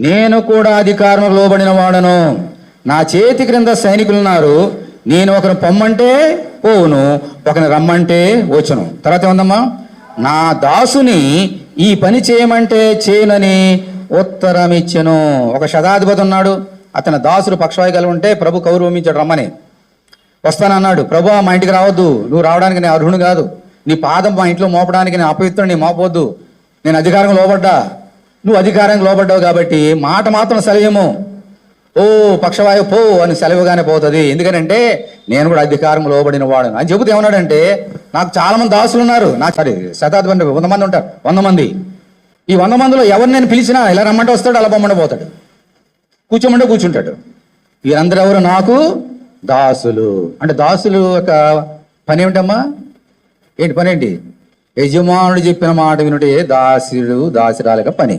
నేను కూడా అధికారం లోబడిన వాడను. నా చేతి క్రింద సైనికులున్నారు. నేను ఒకరిని పొమ్మంటే పోవును, ఒకరిని రమ్మంటే వచ్చును. తర్వాత ఏముందమ్మా? నా దాసుని ఈ పని చేయమంటే చేయనని ఉత్తరం ఇచ్చెను. ఒక శతాధిపతి ఉన్నాడు. అతని దాసుడు పక్షవాయుగాలు ఉంటే ప్రభు కౌరవించాడు, రమ్మని. వస్తానన్నాడు. ప్రభు మా ఇంటికి రావద్దు, నువ్వు రావడానికి నేను అర్హుడు కాదు, నీ పాదం మా ఇంట్లో మోపడానికి నేను అపవిత్రుడు, నీ మోపవద్దు, నేను అధికారం లోబడ్డా, నువ్వు అధికారం లోబడ్డావు కాబట్టి మాట మాత్రం సెలవేమో, ఓ పక్షవాయు పో అని సెలవుగానే పోతుంది. ఎందుకంటే నేను కూడా అధికారం లోబడిన వాడు అని చెబుతూ ఏమన్నాడంటే, నాకు చాలా మంది దాసులు ఉన్నారు, నాకు సరే శతాధిపతి 100 మంది ఉంటారు, 100 మంది. ఈ 100 మందిలో ఎవరు నేను పిలిచినా ఇలా రమ్మంటే వస్తాడు, అలా పొమ్మంటే పోతాడు, కూర్చోమంటే కూర్చుంటాడు. వీరందరూ ఎవరు? నాకు దాసులు. అంటే దాసులు యొక్క పని ఏమిటమ్మా? ఏంటి పని? ఏంటి? యజమానుడు చెప్పిన మాట వినుటే దాసుడు దాసురాలుగా పని.